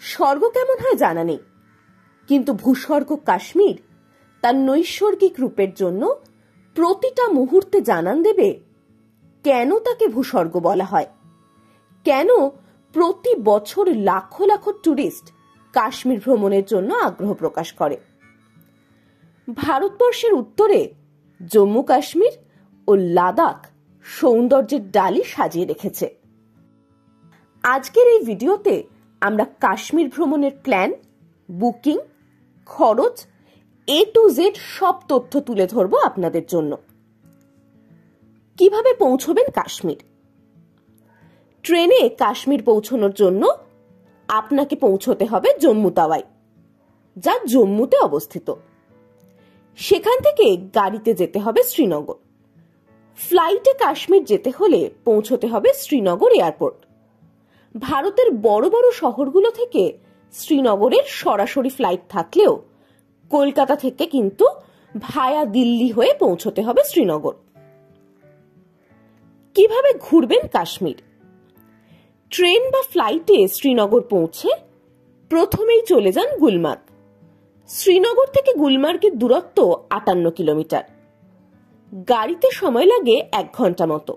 স্বর্গ কেমন হয় জানা নেই, কিন্তু ভূস্বর্গ কাশ্মীর তার নৈসর্গিক রূপের জন্য প্রতিটা মুহূর্তে জানান দেবে কেন তাকে ভূস্বর্গ বলা হয়, কেন প্রতি বছর লাখো লাখো টুরিস্ট কাশ্মীর ভ্রমণের জন্য আগ্রহ প্রকাশ করে। ভারতবর্ষের উত্তরে জম্মু কাশ্মীর ও লাদাখ সৌন্দর্যের ডালি সাজিয়ে রেখেছে। আজকের এই ভিডিওতে আমরা কাশ্মীর ভ্রমণের প্ল্যান, বুকিং, খরচ A to Z সব তথ্য তুলে ধরব আপনাদের জন্য। কিভাবে পৌঁছবেন কাশ্মীর? ট্রেনে কাশ্মীর পৌঁছানোর জন্য আপনাকে পৌঁছতে হবে জম্মু তাওয়ায়, যা জম্মুতে অবস্থিত। সেখান থেকে গাড়িতে যেতে হবে শ্রীনগর। ফ্লাইটে কাশ্মীর যেতে হলে পৌঁছতে হবে শ্রীনগর এয়ারপোর্ট। ভারতের বড় বড় শহরগুলো থেকে শ্রীনগরের সরাসরি ফ্লাইট থাকলেও কলকাতা থেকে কিন্তু ভায়া দিল্লি হয়ে পৌঁছতে হবে শ্রীনগর। কিভাবে ঘুরবেন কাশ্মীর? ট্রেন বা ফ্লাইটে শ্রীনগর পৌঁছে প্রথমেই চলে যান গুলমার্গ। শ্রীনগর থেকে গুলমার্গের দূরত্ব 58 কিলোমিটার। গাড়িতে সময় লাগে 1 ঘন্টা মতো।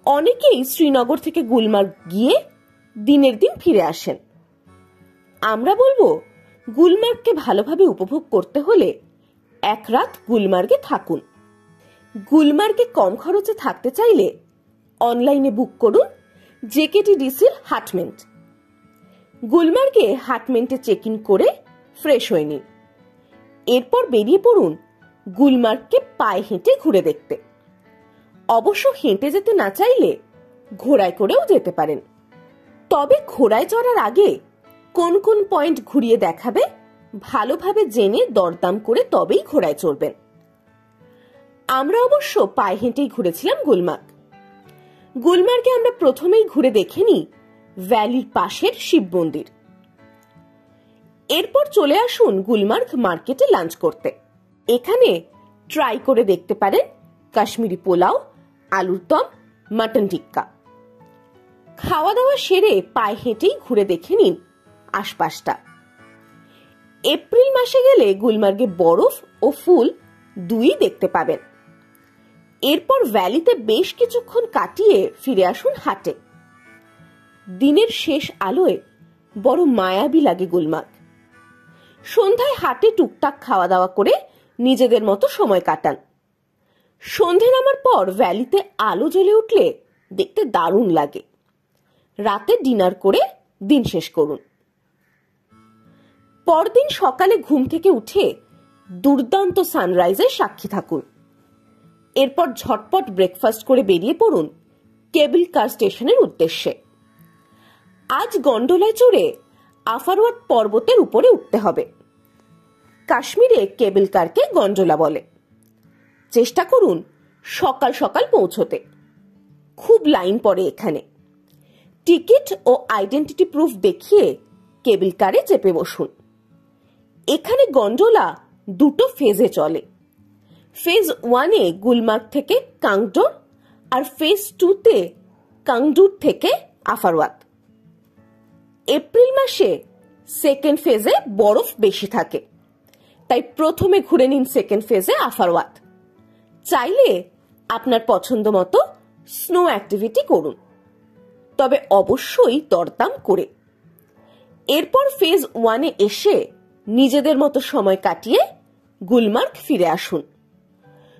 অনেকেই শ্রীনগর থেকে গুলমার্গ গিয়ে দিনের দিন ফিরে আসেন। আমরা বলবো, গুলমার্গকে ভালোভাবে উপভোগ করতে হলে 1 রাত গুলমার্গে থাকুন। গুলমার্গে কম খরচে থাকতে চাইলে অনলাইনে বুক করুন JKTDCর হাটমেন্ট। গুলমার্গে হাটমেন্টে চেক ইন করে ফ্রেশ হয়ে নিন। এরপর বেরিয়ে পড়ুন গুলমার্গকে পায়ে হেঁটে ঘুরে দেখতে। অবশ্য হেঁটে যেতে না চাইলে ঘোড়ায় করেও যেতে পারেন। তবে ঘোড়ায় চড়ার আগে কোন কোন পয়েন্ট ঘুরিয়ে দেখাবে ভালোভাবে জেনে দরদাম করে তবেই ঘোড়ায় চড়বেন। আমরা অবশ্য পায়ে হেঁটেই ঘুরেছিলাম গুলমার্গ। গুলমার্গে আমরা প্রথমেই ঘুরে দেখে নিই ভ্যালির পাশের শিব মন্দির। এরপর চলে আসুন গুলমার্গ মার্কেটে লাঞ্চ করতে। এখানে ট্রাই করে দেখতে পারেন কাশ্মীরি পোলাও, আলুর দম, মাটন টিক্কা। খাওয়া দাওয়া সেরে পায়ে হেঁটেই ঘুরে দেখে নিন আশপাশটা। এপ্রিল মাসে গেলে গুলমার্গে বরফ ও ফুল দুই দেখতে পাবেন। এরপর ভ্যালিতে বেশ কিছুক্ষণ কাটিয়ে ফিরে আসুন হাটে। দিনের শেষ আলোয় বড় মায়াবী লাগে গুলমার্গ। সন্ধ্যায় হাটে টুকটাক খাওয়া দাওয়া করে নিজেদের মতো সময় কাটান। সন্ধে নামার পর ভ্যালিতে আলো জ্বলে উঠলে দেখতে দারুণ লাগে। রাতে ডিনার করে দিন শেষ করুন। পরদিন সকালে ঘুম থেকে উঠে দুর্দান্ত সানরাইজের সাক্ষী থাকুন। এরপর ঝটপট ব্রেকফাস্ট করে বেরিয়ে পড়ুন কেবল কার স্টেশনের উদ্দেশ্যে। আজ গন্ডোলায় চড়ে আফারওয়াট পর্বতের উপরে উঠতে হবে। কাশ্মীরে কেবল কারকে গন্ডোলা বলে। চেষ্টা করুন সকাল সকাল পৌঁছতে। খুব লাইন পড়ে এখানে। টিকিট ও আইডেন্টিটি প্রুফ দেখিয়ে কেবল কারে চেপে বসুন। এখানে গন্ডোলা 2 ফেজে চলে। ফেজ 1-এ গুলমার্গ থেকে কাংডোর আর ফেজ 2-তে কাংডুর থেকে আফারওয়াত। এপ্রিল মাসে সেকেন্ড ফেজে বরফ বেশি থাকে, তাই প্রথমে ঘুরে নিন সেকেন্ড ফেজে আফারওয়াত। চাইলে আপনার পছন্দ মতো স্নো অ্যাক্টিভিটি করুন, তবে অবশ্যই দরদাম করে। এরপর ফেজ 1-এ এসে নিজেদের মতো সময় কাটিয়ে গুলমার্গ ফিরে আসুন।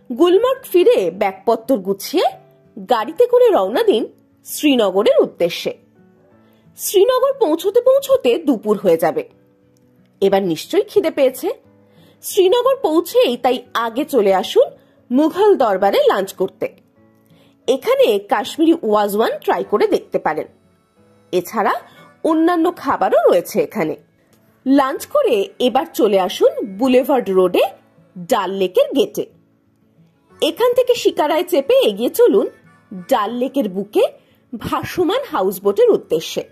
গুলমার্গ ফিরে ব্যাগপত্র গুছিয়ে গাড়িতে করে রওনা দিন শ্রীনগরের উদ্দেশ্যে। শ্রীনগর পৌঁছতে পৌঁছতে দুপুর হয়ে যাবে। এবার নিশ্চয়ই খিদে পেয়েছে। শ্রীনগর পৌঁছেই তাই আগে চলে আসুন মুঘল দরবারে লাঞ্চ করতে। এখানে কাশ্মীরি ওয়াজওয়ান ট্রাই করে দেখতে পারেন। এছাড়া অন্যান্য খাবারও রয়েছে এখানে। লাঞ্চ করে এবার চলে আসুন বুলেভার্ড রোডে ডাল লেকের গেটে। এখান থেকে শিকারায় চেপে এগিয়ে চলুন ডাল লেকের বুকে ভাসমান হাউসবোটের উদ্দেশ্যে।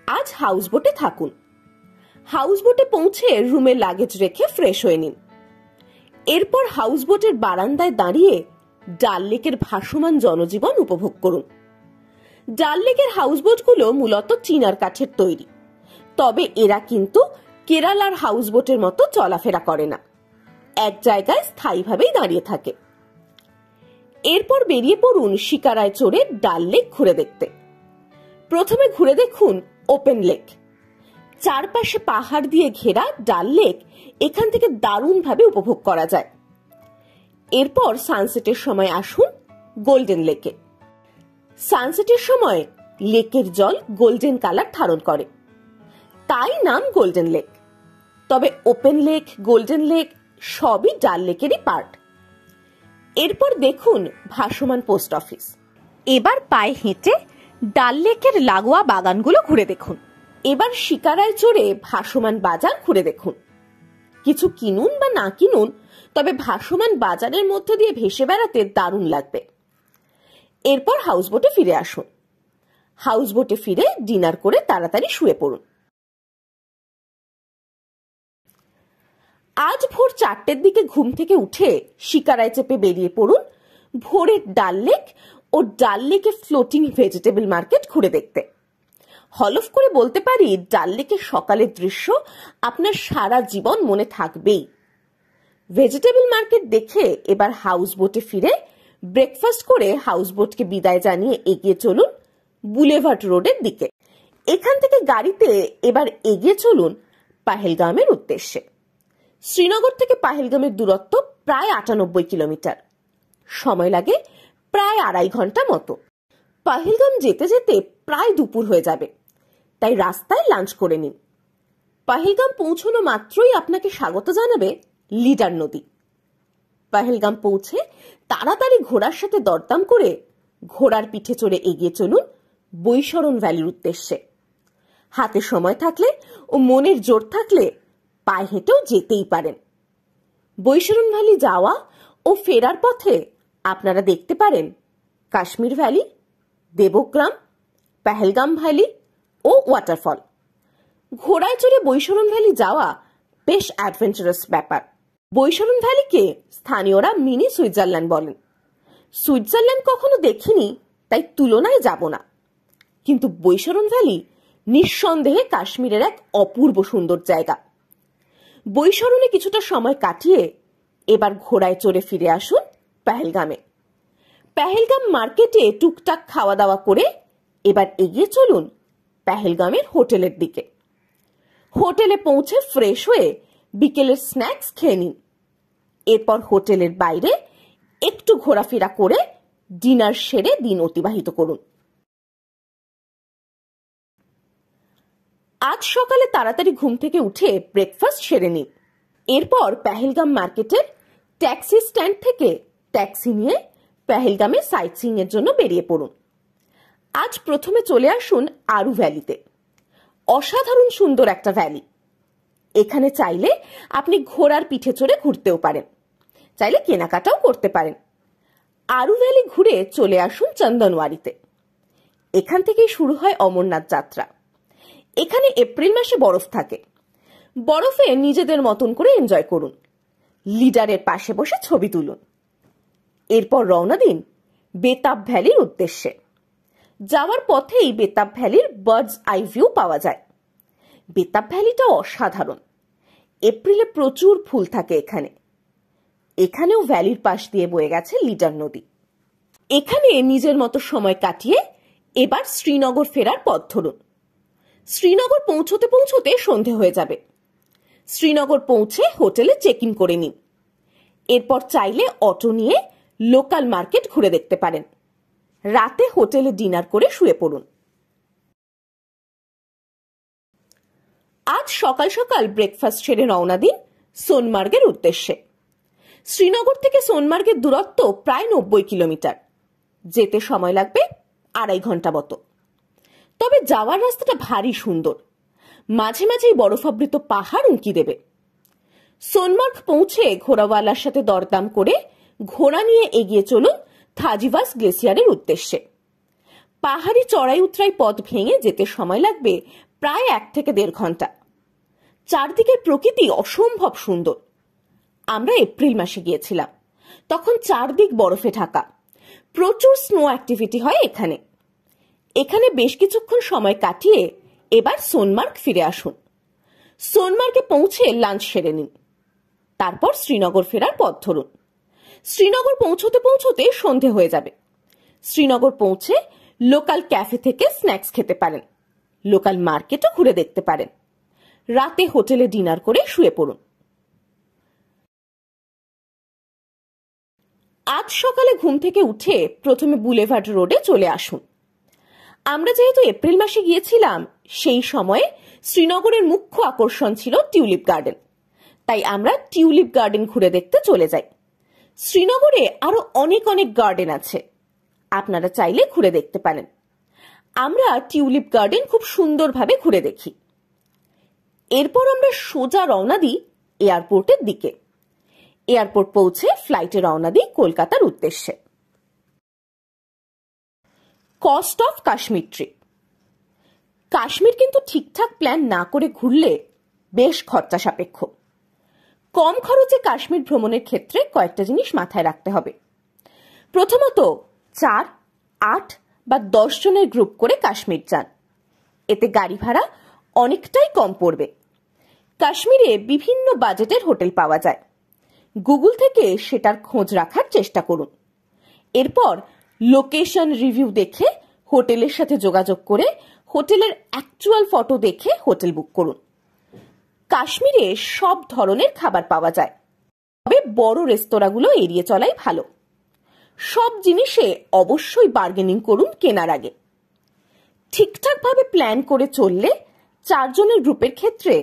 আজ হাউসবোটে থাকুন। হাউসবোটে পৌঁছে রুমে লাগেজ রেখে ফ্রেশ হয়ে নিন। এরপর হাউসবোটের বারান্দায় দাঁড়িয়ে ডাল লেকের ভাসমান জনজীবন উপভোগ করুন। ডাল লেকের হাউসবোটগুলো মূলত চিনার কাঠের তৈরি। তবে এরা কিন্তু কেরালার হাউসবোটের মতো চলাফেরা করে না, এক জায়গায় স্থায়ীভাবেই দাঁড়িয়ে থাকে। এরপর বেরিয়ে পড়ুন শিকারায় চড়ে ডাল লেক ঘুরে দেখতে। প্রথমে ঘুরে দেখুন ওপেন লেক। চারপাশে পাহাড় দিয়ে ঘেরা ডাল লেক এখান থেকে দারুণভাবে উপভোগ করা যায়। এরপর সানসেটের সময় আসুন গোল্ডেন লেকে। সানসেটের সময় লেকের জল গোল্ডেন কালার ধারণ করে, তাই নাম গোল্ডেন লেক। তবে ওপেন লেক, গোল্ডেন লেক সবই ডাল লেকেরই পার্ট। এরপর দেখুন ভাসমান পোস্ট অফিস। এবার পায়ে হেঁটে ডাল লেকের লাগোয়া বাগানগুলো ঘুরে দেখুন। এবার শিকারায় চড়ে ভাসমান বাজার ঘুরে দেখুন। কিছু কিনুন বা না কিনুন, তবে ভাসমান বাজারের মধ্য দিয়ে ভেসে বেড়াতে দারুণ লাগবে। এরপর হাউসবোটে ফিরে আসুন। হাউসবোটে ফিরে ডিনার করে তাড়াতাড়ি শুয়ে পড়ুন। আজ ভোর 4টের দিকে ঘুম থেকে উঠে শিকারায় চেপে বেরিয়ে পড়ুন ভোরের ডাল লেক ও ডাল লেকের ফ্লোটিং ভেজিটেবল মার্কেট ঘুরে দেখতে। হলফ করে বলতে পারি, ডাল লেকের সকালের দৃশ্য আপনার সারা জীবন মনে থাকবেই। ভেজিটেবল মার্কেট দেখে এবার হাউসবোটে ফিরে ব্রেকফাস্ট করে হাউসবোটকে বিদায় জানিয়ে এগিয়ে চলুন বুলেভার্ড রোডের দিকে। এখান থেকে গাড়িতে এবার এগিয়ে চলুন পাহেলগামের উদ্দেশ্যে। শ্রীনগর থেকে পাহেলগামের দূরত্ব প্রায় 98 কিলোমিটার। সময় লাগে প্রায় 2.5 ঘন্টা মতো। পাহেলগাম যেতে যেতে প্রায় দুপুর হয়ে যাবে, তাই রাস্তায় লাঞ্চ করে নিন। পাহেলগাম পৌঁছানো মাত্রই আপনাকে স্বাগত জানাবে লিডার নদী। পাহেলগাম পৌঁছে তাড়াতাড়ি ঘোড়ার সাথে দরদাম করে ঘোড়ার পিঠে চড়ে এগিয়ে চলুন বৈশরণ ভ্যালির উদ্দেশ্যে। হাতে সময় থাকলে ও মনের জোর থাকলে পায়ে হেঁটেও যেতেই পারেন। বৈশরণ ভ্যালি যাওয়া ও ফেরার পথে আপনারা দেখতে পারেন কাশ্মীর ভ্যালি, দেবগ্রাম, পাহেলগাম ভ্যালি ও ওয়াটারফল। ঘোড়ায় চড়ে বৈশরণ ভ্যালি যাওয়া বেশ অ্যাডভেঞ্চারাস ব্যাপার। বৈশরণ ভ্যালিকে স্থানীয়রা মিনি সুইজারল্যান্ড বলেন। সুইজারল্যান্ড কখনো দেখিনি, তাই তুলনায় যাব না, কিন্তু বৈশরণ ভ্যালি নিঃসন্দেহে কাশ্মীরের এক অপূর্ব সুন্দর জায়গা। বৈশরণে কিছুটা সময় কাটিয়ে এবার ঘোড়ায় চড়ে ফিরে আসুন পাহেলগামে। পাহেলগাম মার্কেটে টুকটাক খাওয়া দাওয়া করে এবার এগিয়ে চলুন পাহেলগামের হোটেলের দিকে। হোটেলে পৌঁছে ফ্রেশ হয়ে বিকেলের স্ন্যাক্স খেয়ে নিন। এরপর হোটেলের বাইরে একটু ঘোরাফেরা করে ডিনার সেরে দিন অতিবাহিত করুন। আজ সকালে তাড়াতাড়ি ঘুম থেকে উঠে ব্রেকফাস্ট সেরে নিন। এরপর পাহেলগাম মার্কেটের ট্যাক্সি স্ট্যান্ড থেকে ট্যাক্সি নিয়ে পাহেলগামে সাইট সিইং এর জন্য বেরিয়ে পড়ুন। আজ প্রথমে চলে আসুন আরু ভ্যালিতে। অসাধারণ সুন্দর একটা ভ্যালি। এখানে চাইলে আপনি ঘোড়ার পিঠে চড়ে ঘুরতেও পারেন, চাইলে কেনাকাটাও করতে পারেন। আরু ভ্যালি ঘুরে চলে আসুন চন্দনওয়ারিতে। এখান থেকেই শুরু হয় অমরনাথ যাত্রা। এখানে এপ্রিল মাসে বরফ থাকে। বরফে নিজেদের মতন করে এনজয় করুন। লিডারের পাশে বসে ছবি তুলুন। এরপর রওনা দিন বেতাব ভ্যালির উদ্দেশ্যে। যাওয়ার পথেই বেতাব ভ্যালির বার্ডস আই ভিউ পাওয়া যায়। বেতাব ভ্যালিটা অসাধারণ। এপ্রিলে প্রচুর ফুল থাকে এখানে। এখানেও ভ্যালির পাশ দিয়ে বয়ে গেছে লিডার নদী। এখানে নিজের মতো সময় কাটিয়ে এবার শ্রীনগর ফেরার পথ ধরুন। শ্রীনগর পৌঁছতে পৌঁছতে সন্ধে হয়ে যাবে। শ্রীনগর পৌঁছে হোটেলে চেক ইন করে নিন। এরপর চাইলে অটো নিয়ে লোকাল মার্কেট ঘুরে দেখতে পারেন। রাতে হোটেলে ডিনার করে শুয়ে পড়ুন। আজ সকাল সকাল ব্রেকফাস্ট সেরে রওনা দিন সোনমার্গের উদ্দেশ্যে। শ্রীনগর থেকে সোনমার্গের দূরত্ব প্রায় 90 কিলোমিটার। যেতে সময় লাগবে 2.5 ঘন্টা মতো। তবে যাওয়ার রাস্তাটা ভারী সুন্দর। মাঝে মাঝেই বরফাবৃত পাহাড় উঁকি দেবে। সোনমার্গ পৌঁছে ঘোড়াওয়ালার সাথে দরদাম করে ঘোড়া নিয়ে এগিয়ে চলুন থাজিভাস গ্লেসিয়ারের উদ্দেশ্যে। পাহাড়ি চড়াই উতরাই পথ ভেঙে যেতে সময় লাগবে প্রায় 1 থেকে 1.5 ঘন্টা। চারদিকের প্রকৃতি অসম্ভব সুন্দর। আমরা এপ্রিল মাসে গিয়েছিলাম, তখন চারদিক বরফে ঢাকা। প্রচুর স্নো অ্যাক্টিভিটি হয় এখানে। এখানে বেশ কিছুক্ষণ সময় কাটিয়ে এবার সোনমার্গ ফিরে আসুন। সোনমার্গে পৌঁছে লাঞ্চ সেরে নিন। তারপর শ্রীনগর ফেরার পথ ধরুন। শ্রীনগর পৌঁছতে পৌঁছতে সন্ধে হয়ে যাবে। শ্রীনগর পৌঁছে লোকাল ক্যাফে থেকে স্ন্যাক্স খেতে পারেন। লোকাল মার্কেটও ঘুরে দেখতে পারেন। রাতে হোটেলে ডিনার করে শুয়ে পড়ুন। আজ সকালে ঘুম থেকে উঠে প্রথমে বুলেভার্ড রোডে চলে আসুন। আমরা যেহেতু এপ্রিল মাসে গিয়েছিলাম, সেই সময়ে শ্রীনগরের মুখ্য আকর্ষণ ছিল টিউলিপ গার্ডেন, তাই আমরা টিউলিপ গার্ডেন ঘুরে দেখতে চলে যাই। শ্রীনগরে আরো অনেক অনেক গার্ডেন আছে, আপনারা চাইলে ঘুরে দেখতে পারেন। আমরা টিউলিপ গার্ডেন খুব সুন্দরভাবে ঘুরে দেখি। এরপর আমরা সোজা রওনা দিই এয়ারপোর্টের দিকে। এয়ারপোর্ট পৌঁছে ফ্লাইটে রওনা দিই কলকাতার উদ্দেশ্যে। Cost of Kashmir trip. Kashmir কিন্তু ঠিকঠাক প্ল্যান না করে ঘুরলে বেশ খরচা সাপেক্ষ। কম খরচে কাশ্মীর ভ্রমণের ক্ষেত্রে কয়েকটা জিনিস মাথায় রাখতে হবে। প্রথমত, 4, 8 বা 10 জনের গ্রুপ করে কাশ্মীর যান। এতে গাড়ি ভাড়া অনেকটাই কম পড়বে। কাশ্মীরে বিভিন্ন বাজেটের হোটেল পাওয়া যায়। গুগল থেকে সেটার খোঁজ রাখার চেষ্টা করুন। এরপর লোকেশন রিভিউ দেখে হোটেলের সাথে যোগাযোগ করে হোটেলের অ্যাকচুয়াল ফটো দেখে হোটেল বুক করুন। কাশ্মীরে সব ধরনের খাবার পাওয়া যায়, তবে বড় রেস্তোরাঁগুলো এড়িয়ে চলাই ভালো। সব জিনিসে অবশ্যই বার্গেনিং করুন কেনার আগে। ঠিকঠাকভাবে প্ল্যান করে চললে 4 জনের গ্রুপের ক্ষেত্রে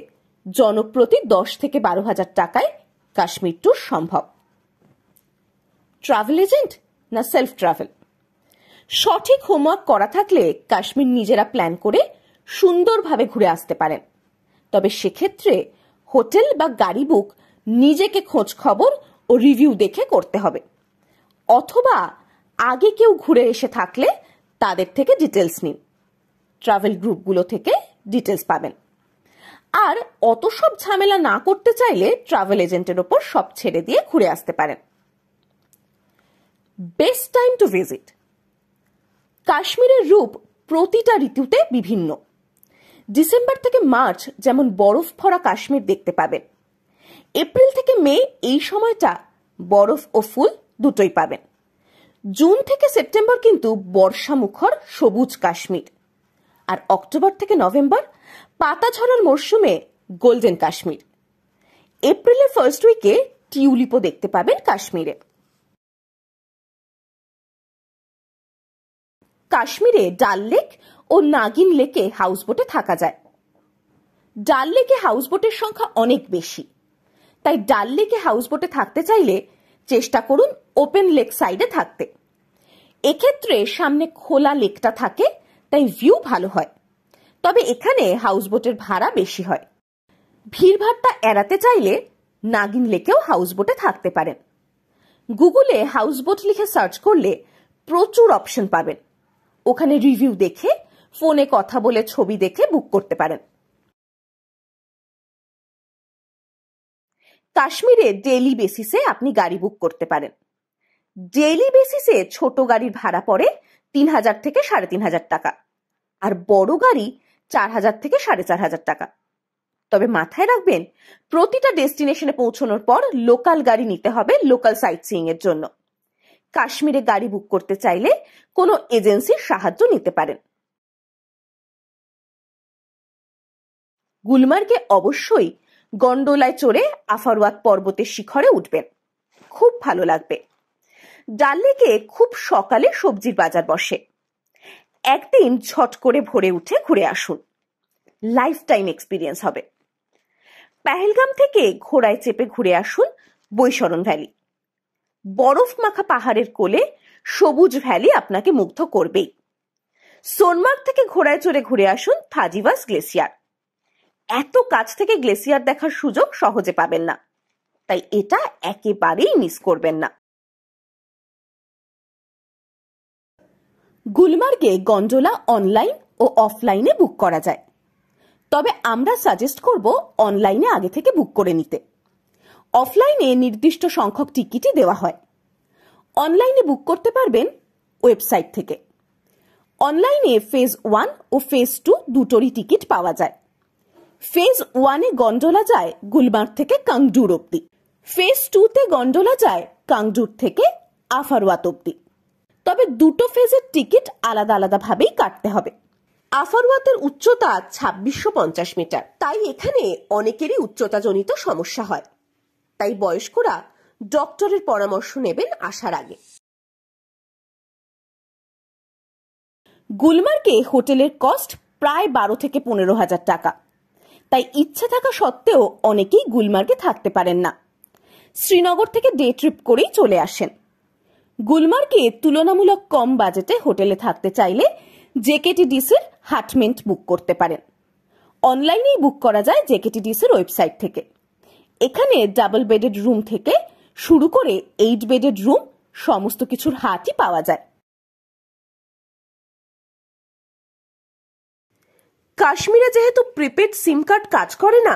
জনপ্রতি 10 থেকে 12,000 টাকায় কাশ্মীর ট্যুর সম্ভব। ট্রাভেল এজেন্ট না সেলফ ট্রাভেল? সঠিক হোমওয়ার্ক করা থাকলে কাশ্মীর নিজেরা প্ল্যান করে সুন্দরভাবে ঘুরে আসতে পারেন, তবে সেক্ষেত্রে হোটেল বা গাড়ি বুক নিজেকে খোঁজ খবর ও রিভিউ দেখে করতে হবে, অথবা আগে কেউ ঘুরে এসে থাকলে তাদের থেকে ডিটেলস নিন। ট্রাভেল গ্রুপগুলো থেকে ডিটেলস পাবেন। আর অত সব ঝামেলা না করতে চাইলে ট্রাভেল এজেন্টের ওপর সব ছেড়ে দিয়ে ঘুরে আসতে পারেন। Best time to visit. কাশ্মীরের রূপ প্রতিটা ঋতুতে বিভিন্ন। ডিসেম্বর থেকে মার্চ যেমন বরফ ভরা কাশ্মীর দেখতে পাবেন। এপ্রিল থেকে মে এই সময়টা বরফ ও ফুল দুটোই পাবেন। জুন থেকে সেপ্টেম্বর কিন্তু বর্ষা মুখর সবুজ কাশ্মীর। আর অক্টোবর থেকে নভেম্বর পাতা ঝরার মরশুমে গোল্ডেন কাশ্মীর। এপ্রিলের ফার্স্ট উইকে টিউলিপও দেখতে পাবেন কাশ্মীরে। কাশ্মীরে ডাল লেক ও নাগিন লেকে হাউসবোটে থাকা যায়। ডাল লেকে হাউসবোটের সংখ্যা অনেক বেশি, তাই ডাল লেকে হাউসবোটে থাকতে চাইলে চেষ্টা করুন ওপেন লেক সাইডে থাকতে। এক্ষেত্রে সামনে খোলা লেকটা থাকে, তাই ভিউ ভালো হয়, তবে এখানে হাউসবোটের ভাড়া বেশি হয়। ভিড়ভাড়টা এড়াতে চাইলে নাগিন লেকেও হাউসবোটে থাকতে পারেন। গুগলে হাউসবোট লিখে সার্চ করলে প্রচুর অপশন পাবেন। ওখানে রিভিউ দেখে, ফোনে কথা বলে ছবি দেখে বুক করতে পারেন। কাশ্মীরে ডেইলি বেসিসে আপনি গাড়ি বুক করতে পারেন। ডেইলি বেসিসে ছোট গাড়ির ভাড়া পড়ে 3,000 থেকে 3,500 টাকা, আর বড় গাড়ি 4,000 থেকে 4,500 টাকা। তবে মাথায় রাখবেন, প্রতিটা ডেস্টিনেশনে পৌঁছানোর পর লোকাল গাড়ি নিতে হবে লোকাল সাইট সিইং এর জন্য। কাশ্মীরে গাড়ি বুক করতে চাইলে কোনো এজেন্সির সাহায্য নিতে পারেন। গুলমার্গে অবশ্যই গন্ডোলায় চড়ে আফারওয়াত পর্বতের শিখরে উঠবেন, খুব ভালো লাগবে। ডাল লেকে খুব সকালে সবজির বাজার বসে। একদিন ঝট করে ভোরে উঠে ঘুরে আসুন, লাইফ টাইম এক্সপিরিয়েন্স হবে। পেহেলগাম থেকে ঘোড়ায় চেপে ঘুরে আসুন বৈশরণ ভ্যালি। বরফ মাখা পাহাড়ের কোলে সবুজ ভ্যালি আপনাকে মুগ্ধ করবেই। সোনমার্গ থেকে ঘোড়ায় চড়ে ঘুরে আসুন থাজিভাস গ্লেসিয়ার। এত কাছ থেকে গ্লেসিয়ার দেখার সুযোগ সহজে পাবেন না, তাই এটা একেবারেই মিস করবেন না। গুলমার্গে গন্ডোলা অনলাইন ও অফলাইনে বুক করা যায়, তবে আমরা সাজেস্ট করব অনলাইনে আগে থেকে বুক করে নিতে। অফলাইনে নির্দিষ্ট সংখ্যক টিকিটই দেওয়া হয়। অনলাইনে বুক করতে পারবেন ওয়েবসাইট থেকে। অনলাইনে ফেজ 1 ও ফেজ 2 দুটোরই টিকিট পাওয়া যায়। ফেজ 1-এ গন্ডোলা যায় গুলমার্গ থেকে কাংডুর অব্দি। ফেজ 2-তে গন্ডোলা যায় কাংডুর থেকে আফারওয়াত অব্দি। তবে দুটো ফেজের টিকিট আলাদা আলাদা ভাবেই কাটতে হবে। আফারওয়াতের উচ্চতা 2650 মিটার, তাই এখানে অনেকেরই উচ্চতাজনিত সমস্যা হয়। তাই বয়স্করা ডক্টরের পরামর্শ নেবেন আসার আগে। গুলমার্গে হোটেলের কস্ট প্রায় 12 থেকে 15,000 টাকা, তাই ইচ্ছা থাকা সত্ত্বেও অনেকেই গুলমার্গে থাকতে পারেন না। শ্রীনগর থেকে ডে ট্রিপ করেই চলে আসেন। গুলমার্গে তুলনামূলক কম বাজেটে হোটেলে থাকতে চাইলে জেকেটিডিসির হাটমেন্ট বুক করতে পারেন। অনলাইনেই বুক করা যায় জেকেটিডিসির ওয়েবসাইট থেকে। এখানে ডাবল বেডেড রুম থেকে শুরু করে 8 বেডেড রুম সমস্ত কিছুর হাটই পাওয়া যায়। কাশ্মীরে যেহেতু প্রিপেড সিম কার্ড কাজ করে না,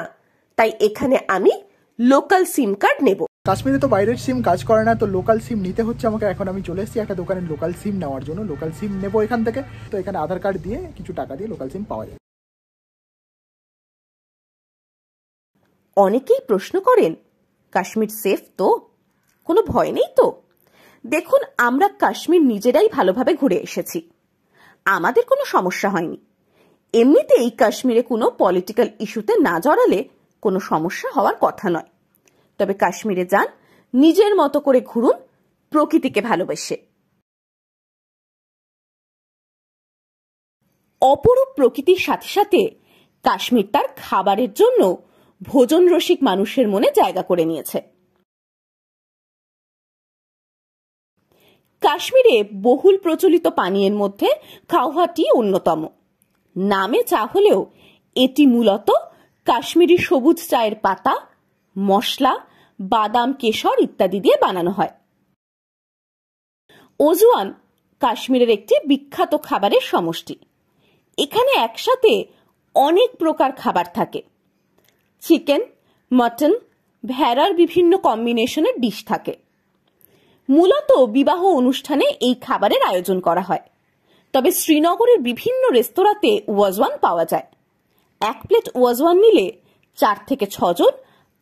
তাই এখানে আমি লোকাল সিম কার্ড নেব। কাশ্মীরে তো বাইরের সিম কাজ করে না, তো লোকাল সিম নিতে হচ্ছে আমাকে। এখন আমি চলে এসেছি একটা দোকানে লোকাল সিম নেওয়ার জন্য। লোকাল সিম নেবো এখান থেকে। তো এখানে আধার কার্ড দিয়ে কিছু টাকা দিয়ে লোকাল সিম পাওয়া যায়। অনেকেই প্রশ্ন করেন, কাশ্মীর সেফ তো? কোনো ভয় নেই তো? দেখুন, আমরা কাশ্মীর নিজেরাই ভালোভাবে ঘুরে এসেছি, আমাদের কোনো সমস্যা হয়নি। এমনিতেই কাশ্মীরে কোনো পলিটিক্যাল ইস্যুতে না জড়ালে কোনো সমস্যা হওয়ার কথা নয়। তবে কাশ্মীরে যান, নিজের মতো করে ঘুরুন, প্রকৃতিকে ভালোবেসে। অপরূপ প্রকৃতির সাথে সাথে কাশ্মীর তার খাবারের জন্য ভোজন রসিক মানুষের মনে জায়গা করে নিয়েছে। কাশ্মীরে বহুল প্রচলিত পানীয়ের মধ্যে কাওয়া টি অন্যতম। নামে চা হলেও এটি মূলত কাশ্মীরি সবুজ চায়ের পাতা, মশলা, বাদাম, কেশর ইত্যাদি দিয়ে বানানো হয়। ওজওয়ান কাশ্মীরের একটি বিখ্যাত খাবারের সমষ্টি। এখানে একসাথে অনেক প্রকার খাবার থাকে। চিকেন, মটন, ভেড়ার বিভিন্ন কম্বিনেশনের ডিশ থাকে। মূলত বিবাহ অনুষ্ঠানে এই খাবারের আয়োজন করা হয়। তবে শ্রীনগরের বিভিন্ন রেস্তোরাঁতে ওয়াজওয়ান পাওয়া যায়। 1 প্লেট ওয়াজওয়ান নিলে 4 থেকে 6 জন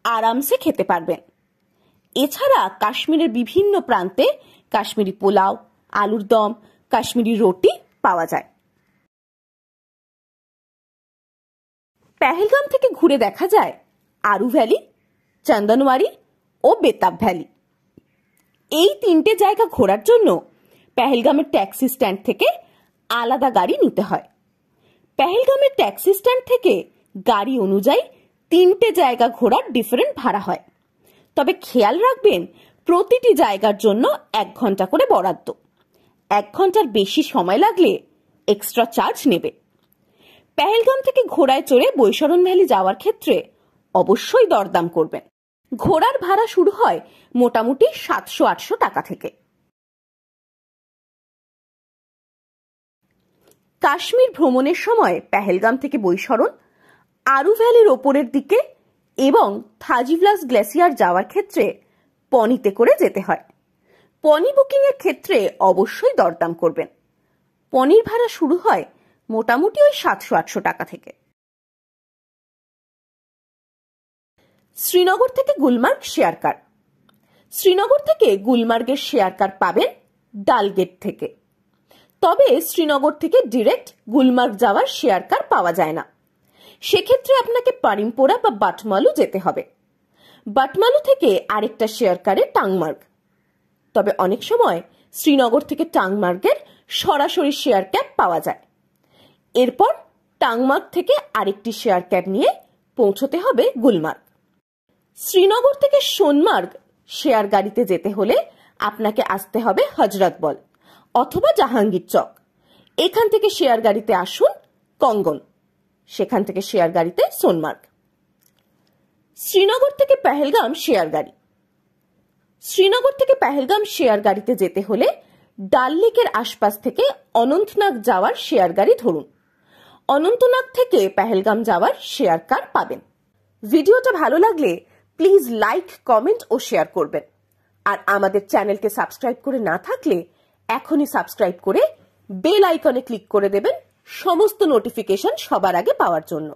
আরামসে খেতে পারবেন। এছাড়া কাশ্মীরের বিভিন্ন প্রান্তে কাশ্মীরি পোলাও, আলুর দম, কাশ্মীরি রুটি পাওয়া যায়। পেহেলগাম থেকে ঘুরে দেখা যায় আরু ভ্যালি, চন্দনওয়ারি ও বেতাব ভ্যালি। এই 3টে জায়গা ঘোরার জন্য পেহেলগামের ট্যাক্সি স্ট্যান্ড থেকে আলাদা গাড়ি নিতে হয়। পেহেলগামের ট্যাক্সি স্ট্যান্ড থেকে গাড়ি অনুযায়ী 3টে জায়গা ঘোরার ডিফারেন্ট ভাড়া হয়। তবে খেয়াল রাখবেন, প্রতিটি জায়গার জন্য 1 ঘন্টা করে বরাদ্দ। 1 ঘন্টার বেশি সময় লাগলে এক্সট্রা চার্জ নেবে। পেহেলগাম থেকে ঘোড়ায় চড়ে বৈশরণ ভ্যালি যাওয়ার ক্ষেত্রে অবশ্যই দরদাম করবেন। ঘোড়ার ভাড়া শুরু হয় মোটামুটি 700-800 টাকা থেকে। কাশ্মীর ভ্রমণের সময় পেহেলগাম থেকে বৈশরণ, আরু ভ্যালির ওপরের দিকে এবং থাজিভ্লাস গ্লেসিয়ার যাওয়ার ক্ষেত্রে পনিতে করে যেতে হয়। পনি বুকিং এর ক্ষেত্রে অবশ্যই দরদাম করবেন। পনির ভাড়া শুরু হয় মোটামুটি ওই 700-800 টাকা থেকে। শ্রীনগর থেকে গুলমার্গ শেয়ার কার। শ্রীনগর থেকে গুলমার্গের শেয়ার কার পাবেন ডালগেট থেকে। তবে শ্রীনগর থেকে ডিরেক্ট গুলমার্গ যাওয়ার শেয়ার কার পাওয়া যায় না। সেক্ষেত্রে আপনাকে পারিমপোরা বা বাটমালু যেতে হবে। বাটমালু থেকে আরেকটা শেয়ার কারে টাংমার্গ। তবে অনেক সময় শ্রীনগর থেকে টাংমার্গের সরাসরি শেয়ার ক্যাব পাওয়া যায়। এরপর টাংমার্গ থেকে আরেকটি শেয়ার ক্যাব নিয়ে পৌঁছতে হবে গুলমার্গ। শ্রীনগর থেকে সোনমার্গ শেয়ার গাড়িতে যেতে হলে আপনাকে আসতে হবে হজরতবল অথবা জাহাঙ্গীর চক। এখান থেকে শেয়ার গাড়িতে আসুন কঙ্গন, সেখান থেকে শেয়ার গাড়িতে সোনমার্গ। শ্রীনগর থেকে পেহেলগাম শেয়ার গাড়ি। শ্রীনগর থেকে পেহেলগাম শেয়ার গাড়িতে যেতে হলে ডাল লেকের আশপাশ থেকে অনন্তনাগ যাওয়ার শেয়ার গাড়ি ধরুন। অনন্তনাগ থেকে পেহেলগাম যাওয়ার শেয়ার কার পাবেন। ভিডিওটা ভালো লাগলে প্লিজ লাইক, কমেন্ট ও শেয়ার করবেন। আর আমাদের চ্যানেলকে সাবস্ক্রাইব করে না থাকলে এখনই সাবস্ক্রাইব করে বেল আইকনে ক্লিক করে দেবেন সমস্ত নোটিফিকেশন সবার আগে পাওয়ার জন্য।